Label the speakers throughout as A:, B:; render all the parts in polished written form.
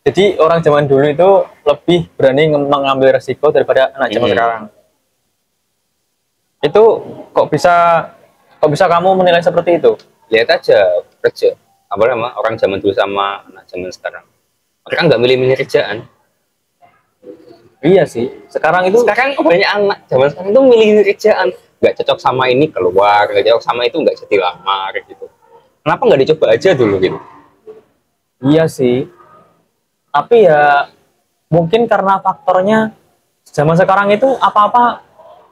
A: Jadi orang zaman dulu itu lebih berani mengambil resiko daripada anak zaman sekarang. Itu kok bisa kamu menilai seperti itu?
B: Lihat aja kerja apa nama orang zaman dulu sama anak zaman sekarang. Mereka nggak milih-milih kerjaan.
A: Iya sih. Sekarang
B: Banyak anak zaman sekarang itu milih kerjaan. Nggak cocok sama ini keluar, nggak cocok sama itu nggak jadi lamar gitu. Kenapa nggak dicoba aja dulu gitu?
A: iya sih. Tapi ya mungkin karena faktornya zaman sekarang itu apa-apa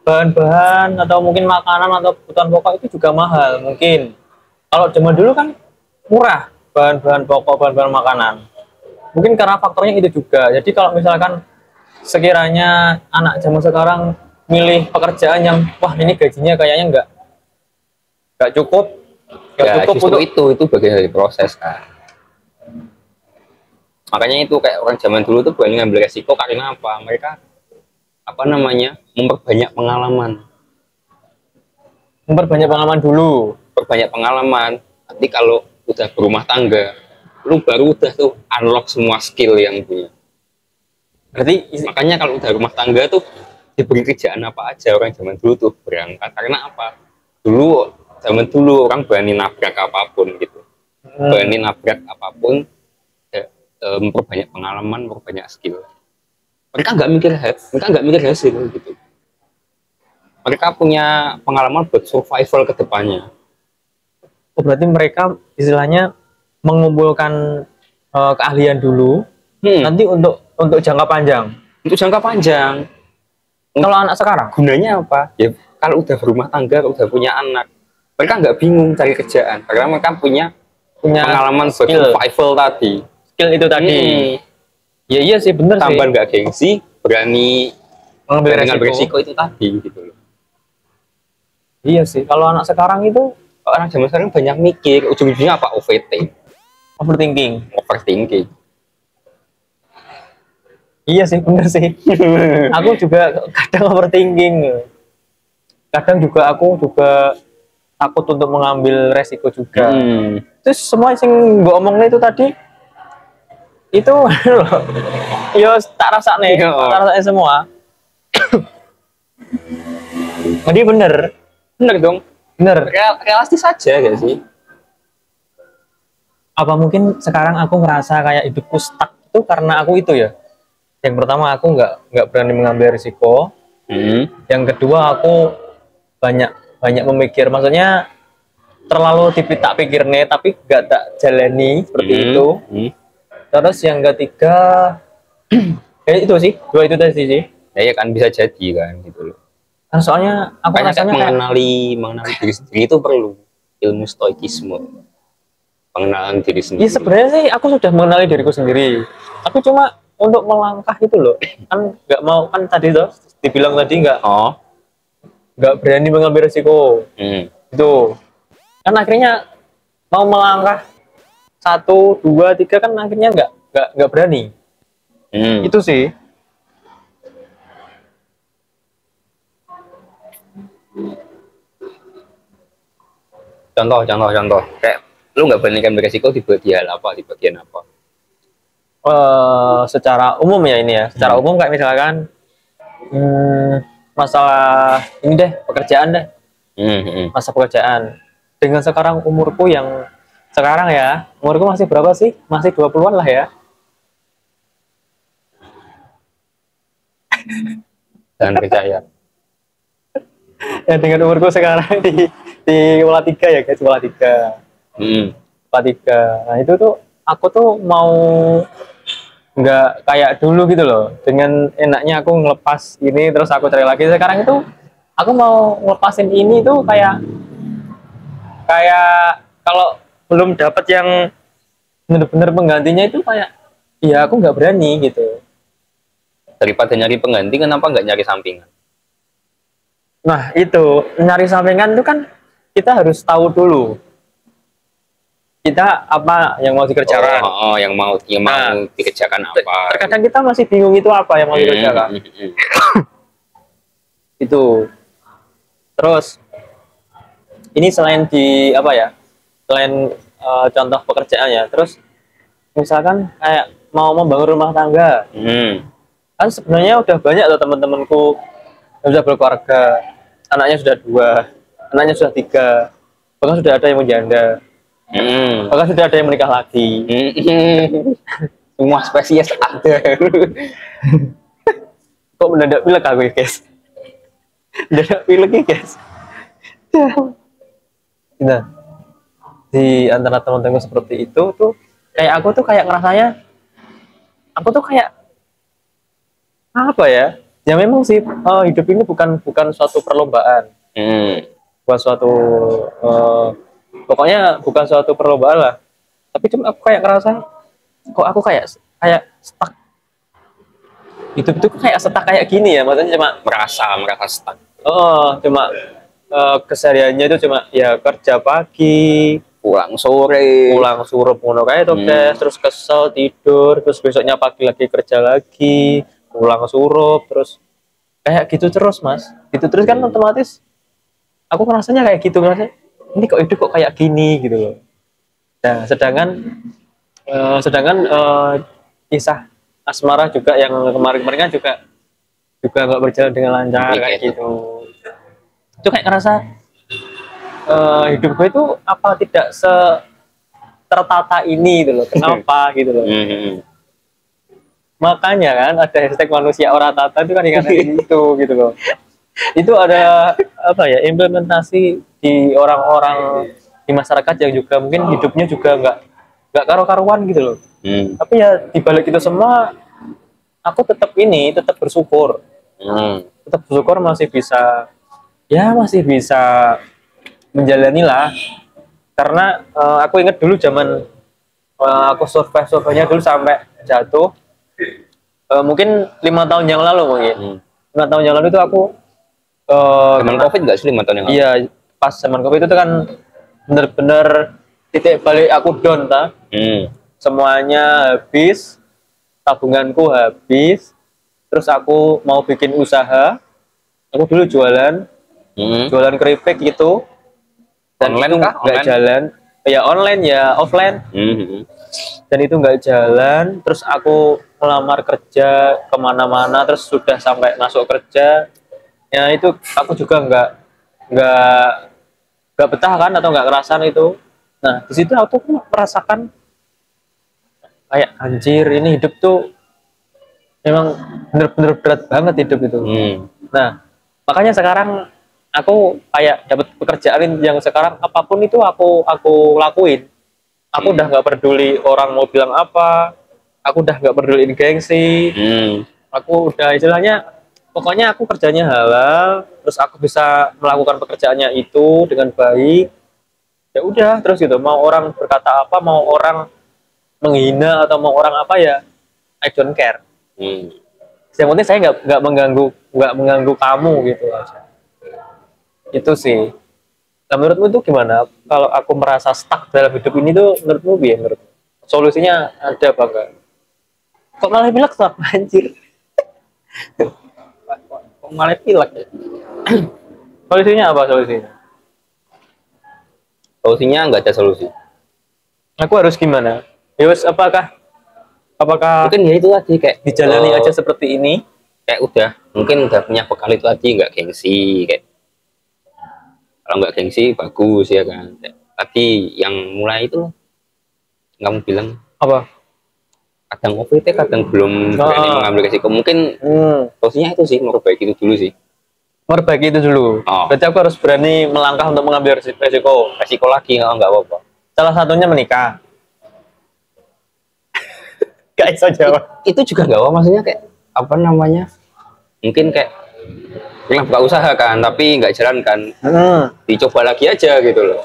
A: bahan-bahan atau mungkin makanan atau kebutuhan pokok itu juga mahal mungkin. Kalau zaman dulu kan murah bahan-bahan pokok, bahan-bahan makanan. Mungkin karena faktornya itu juga. Jadi kalau misalkan sekiranya anak zaman sekarang milih pekerjaan yang wah ini gajinya kayaknya nggak cukup,
B: Ya justru
A: untuk
B: itu bagian dari proses kan. Makanya itu kayak orang zaman dulu tuh berani ngambil resiko karena apa? Mereka apa namanya memperbanyak pengalaman.
A: memperbanyak pengalaman dulu.
B: Perbanyak pengalaman. Nanti kalau udah berumah tangga, lu baru udah tuh unlock semua skill yang punya.
A: Berarti
B: Makanya kalau udah rumah tangga tuh diberi kerjaan apa aja orang zaman dulu tuh berangkat. Karena apa? Zaman dulu orang berani nabrak apapun gitu. Berani nabrak apapun, memperbanyak pengalaman, memperbanyak skill. Mereka nggak mikir hasil gitu. Mereka punya pengalaman buat survival ke depannya.
A: oh berarti mereka istilahnya mengumpulkan keahlian dulu, nanti untuk jangka panjang.
B: Untuk jangka panjang.
A: Kalau anak sekarang,
B: Gunanya apa? Ya kalau udah berumah tangga, udah punya anak, mereka nggak bingung cari kerjaan karena mereka punya pengalaman buat survival tadi.
A: Skill itu tadi. Ya iya sih bener sih.
B: Tambah nggak gengsi, berani mengambil resiko itu tadi gitu loh.
A: Iya sih. Kalau anak sekarang itu,
B: Orang zaman sekarang banyak mikir, ujung-ujungnya apa?
A: overthinking.
B: Overthinking.
A: Iya sih bener sih. Aku juga kadang overthinking. Kadang juga aku juga takut untuk mengambil resiko juga. Terus semua yang gue omongin itu tadi itu loh, yo tak rasa nih, tak rasain semua. Jadi bener dong, bener.
B: Realistis saja gak sih?
A: Apa mungkin sekarang aku ngerasa kayak hidupku stuck itu karena aku itu ya. Yang pertama aku nggak berani mengambil risiko. Yang kedua aku banyak memikir, maksudnya terlalu tak pikir nih, tapi nggak tak jalani seperti itu. Terus yang ketiga, itu sih, dua itu tadi sih.
B: Ya kan bisa jadi kan gitu loh.
A: Kan soalnya aku rasanya
B: mengenali diri sendiri itu perlu ilmu stoikisme, pengenalan diri sendiri.
A: Ya sebenarnya sih aku sudah mengenali diriku sendiri. Aku cuma untuk melangkah itu loh, kan nggak mau, kan tadi tuh dibilang tadi nggak berani mengambil resiko. Itu kan akhirnya mau melangkah 1, 2, 3 kan akhirnya nggak berani. Itu sih.
B: Contoh kayak lu nggak berani kan beresiko di bagian apa?
A: Secara umum ya ini ya, secara umum kayak misalkan masalah ini deh, pekerjaan deh. Masa pekerjaan dengan sekarang umurku yang sekarang ya, umurku masih berapa sih? Masih 20-an lah ya.
B: Jangan percaya.
A: Ya dengan umurku sekarang di Wala 3 ya guys, Wala 3. Wala 3. Nah itu tuh aku tuh mau nggak kayak dulu gitu loh, dengan enaknya aku ngelepas ini terus aku cari lagi. Sekarang itu aku mau ngelepasin ini tuh kayak kalau belum dapat yang bener-bener penggantinya itu kayak ya aku nggak berani gitu.
B: Daripada nyari pengganti, kenapa nggak nyari sampingan?
A: Nah itu nyari sampingan itu kan kita harus tahu dulu kita apa yang mau dikerjakan.
B: Yang mau dikerjakan apa?
A: Terkadang kita masih bingung itu apa yang mau dikerjakan. Itu. Terus ini selain selain contoh pekerjaan ya. Terus misalkan kayak mau membangun rumah tangga. Kan sebenarnya udah banyak tuh teman-temanku yang sudah berkeluarga, anaknya sudah 2, anaknya sudah 3, bahkan sudah ada yang menjanda, bahkan sudah ada yang menikah lagi.
B: Semua spesies ada.
A: Kok mendadak pilek aku ya guys, mendadak pilek ya guys. Nah, di antara teman-temanku seperti itu tuh kayak aku tuh kayak ngerasanya aku tuh kayak apa ya, ya memang sih hidup ini bukan suatu perlombaan, bukan suatu pokoknya bukan suatu perlombaan lah, tapi cuma aku kayak ngerasa kok aku kayak kayak stuck, hidup itu kayak stuck kayak gini ya, maksudnya cuma
B: merasa stuck.
A: cuma kesehariannya itu cuma ya kerja pagi
B: Pulang sore,
A: pulang surup ngono kayak tuh guys, terus kesel tidur, terus besoknya pagi lagi kerja lagi, pulang surup, terus kayak gitu terus mas, gitu terus kan otomatis aku ngerasanya kayak gitu, ngerasa ini kok hidup kok kayak gini gitu loh. Nah sedangkan kisah asmara juga yang kemarin-kemarin kan juga nggak berjalan dengan lancar kayak gitu. Itu kayak ngerasa hidup gue itu apa tidak tertata ini gitu loh, kenapa gitu loh. Makanya kan ada hashtag manusia orang tata itu kan dikatain itu gitu loh. Itu ada apa ya, implementasi di orang-orang di masyarakat yang juga mungkin hidupnya juga nggak karu-karuan gitu loh. Tapi ya dibalik itu semua aku tetap bersyukur, tetap bersyukur masih bisa menjalani lah, karena aku ingat dulu zaman aku surveinya dulu sampai jatuh, mungkin 5 tahun yang lalu mungkin 5 tahun yang lalu itu aku
B: zaman COVID nggak sih 5 tahun yang lalu?
A: Iya, pas zaman COVID itu kan bener-bener titik balik aku down semuanya habis, tabunganku habis, terus aku mau bikin usaha, aku dulu jualan keripik gitu, dan
B: online
A: itu nggak jalan, ya online ya offline, dan itu nggak jalan. Terus aku melamar kerja kemana-mana, terus sudah sampai masuk kerja, ya itu aku juga nggak betah kan, atau nggak ngerasain itu. Nah di situ aku merasakan kayak anjir, ini hidup tuh memang bener-bener berat banget hidup itu. Nah makanya sekarang aku kayak dapat pekerjaan yang sekarang apapun itu aku lakuin. Aku udah nggak peduli orang mau bilang apa, aku udah nggak peduliin gengsi, aku udah istilahnya pokoknya aku kerjanya halal, terus aku bisa melakukan pekerjaannya itu dengan baik, ya udah terus gitu. Mau orang berkata apa, mau orang menghina atau mau orang apa, ya I don't care. Yang penting saya nggak mengganggu kamu gitu aja. Itu sih. Nah, menurutmu itu gimana? Kalau aku merasa stuck dalam hidup ini tuh, menurutmu ya, menurutmu solusinya ada apa enggak? Kok malah pilek tuh anjir? Kok malah pilek ya? Solusinya apa solusinya?
B: Solusinya nggak ada solusi.
A: Aku harus gimana? Yus, apakah
B: Mungkin ya itu tadi kayak
A: dijalani aja seperti ini?
B: Kayak mungkin udah punya bekal itu tadi, nggak gengsi, kayak kalau nggak gengsi bagus ya kan. Tapi yang mulai itu kamu bilang
A: Apa?
B: kadang COVID kadang belum berani mengambil resiko. Mungkin solusinya itu sih, memperbaiki itu dulu sih.
A: Memperbaiki itu dulu. Berarti aku harus berani melangkah untuk mengambil resiko
B: lagi, nggak apa-apa.
A: Salah satunya menikah. Gak bisa jawab.
B: Itu juga nggak apa, maksudnya kayak apa namanya? Mungkin kayak yang buka usaha kan, tapi nggak jalan kan. Dicoba lagi aja gitu loh.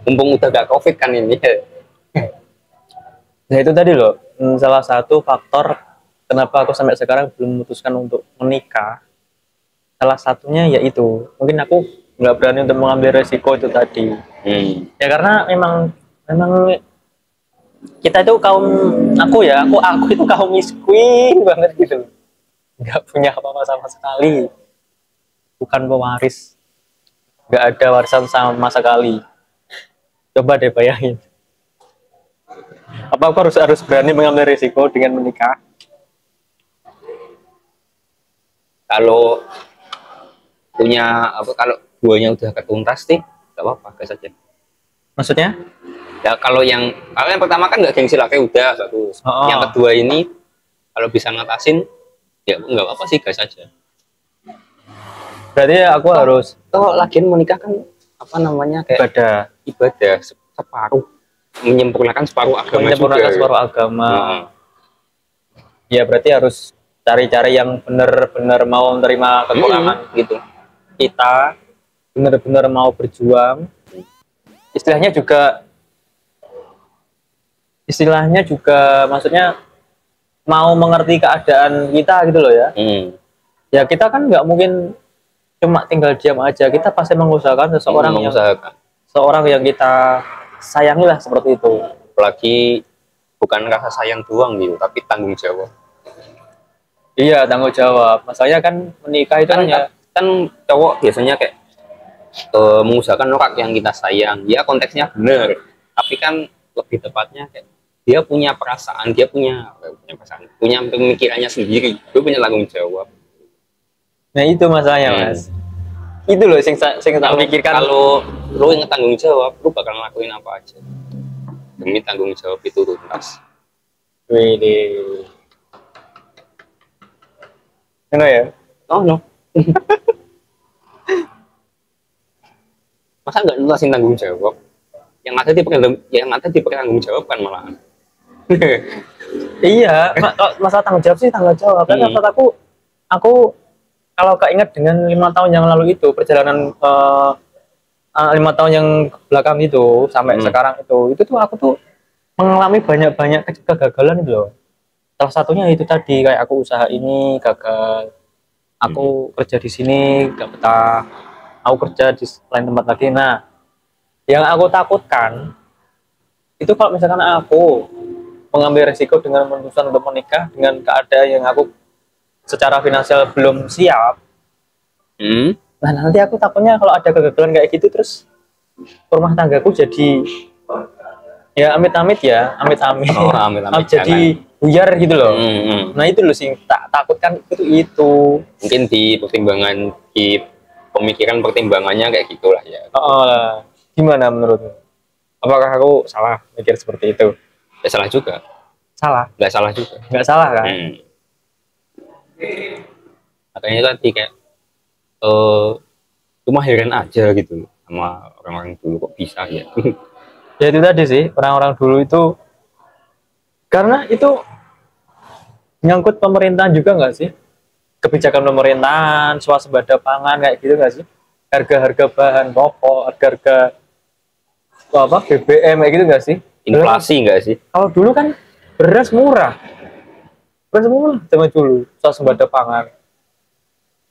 B: Mumpung udah gak COVID kan ini.
A: Nah itu tadi loh, salah satu faktor kenapa aku sampai sekarang belum memutuskan untuk menikah. Salah satunya yaitu mungkin aku nggak berani untuk mengambil resiko itu tadi. Ya karena memang kita itu aku itu kaum miskin banget gitu, nggak punya apa-apa sama sekali, bukan pewaris, nggak ada warisan sama sekali. Coba deh bayangin, Apa aku harus berani mengambil risiko dengan menikah?
B: Kalau punya apa, kalau duanya udah ketuntas sih nggak apa-apa, gas aja.
A: Maksudnya?
B: Ya kalau yang pertama kan nggak gengsi laki udah satu.
A: Oh.
B: Yang kedua ini kalau bisa ngatasin ya nggak apa-apa sih, gas aja.
A: Berarti aku harus
B: Kalau lagian menikah kan apa namanya kayak ibadah separuh, menyempurnakan separuh agama
A: menyempurnakan
B: juga.
A: separuh agama.
B: Hmm.
A: Ya berarti harus cari-cari yang benar-benar mau menerima kekurangan
B: Gitu.
A: kita, benar-benar mau berjuang. Istilahnya juga maksudnya mau mengerti keadaan kita gitu loh ya. Ya kita kan nggak mungkin cuma tinggal diam aja, kita pasti mengusahakan seorang yang kita sayangi lah, seperti itu.
B: Apalagi bukan rasa sayang doang gitu, tapi tanggung jawab.
A: Iya, tanggung jawab. Masalahnya kan menikah itu kan ya
B: Kan cowok biasanya kayak mengusahakan orang yang kita sayang, ya konteksnya bener, tapi kan lebih tepatnya kayak dia punya perasaan, punya pemikirannya sendiri, dia punya tanggung jawab.
A: nah itu masalahnya, Mas. Itu loh sing tak pikirkan.
B: Kalau lu yang tanggung jawab, lu bakal ngelakuin apa aja demi tanggung jawab itu tuntas.
A: Wih, no ya?
B: Oh no. Masa nggak nuntasin tanggung jawab? Yang ada dipertanggung jawabkan malah.
A: Iya, masalah tanggung jawab sih tanggung jawab. Karena menurut aku kalau keinget dengan 5 tahun yang lalu itu, perjalanan 5 tahun yang belakang itu sampai sekarang itu tuh aku tuh mengalami banyak kegagalan gitu loh. Salah satunya itu tadi, kayak aku usaha ini gagal, aku kerja di sini gak betah, aku kerja di lain tempat lagi. Nah, yang aku takutkan itu kalau misalkan aku mengambil resiko dengan memutuskan untuk menikah dengan keadaan yang aku secara finansial belum siap. Nah nanti aku takutnya kalau ada kegagalan kayak gitu, terus rumah tanggaku jadi ya amit-amit jadi buyar gitu loh. Nah itu loh sih takutkan itu
B: mungkin di pemikiran pertimbangannya kayak gitulah ya.
A: Gimana menurutmu, apakah aku salah mikir seperti itu?
B: Ya salah juga. Nggak
A: salah kan?
B: Makanya tadi kayak cuma heran aja gitu sama orang-orang dulu, kok bisa ya.
A: Ya itu tadi sih, orang-orang dulu itu karena itu nyangkut pemerintahan juga nggak sih, kebijakan pemerintahan, swasembada pangan kayak gitu nggak sih, harga-harga bahan pokok, harga-harga BBM kayak gitu nggak sih,
B: inflasi nggak sih?
A: Kalau dulu kan beras murah zaman dulu, swasembada pangan.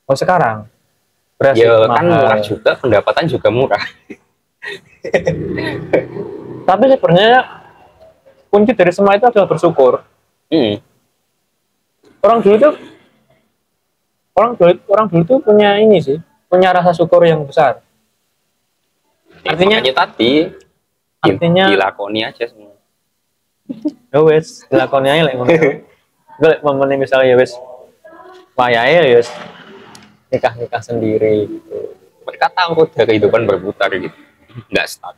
A: Oh sekarang beras
B: ya kan murah juga, pendapatan juga murah.
A: Tapi sebenarnya kunci dari semua itu adalah bersyukur. Orang dulu tuh punya ini sih, punya rasa syukur yang besar. Artinya
B: dilakoni aja semua.
A: Ya wes, dilakoni aja lah. Gue memenuhi misalnya ya wes, wayahe ya wes nikah sendiri gitu.
B: Mereka tahu roda kehidupan berputar gitu, nggak stuck.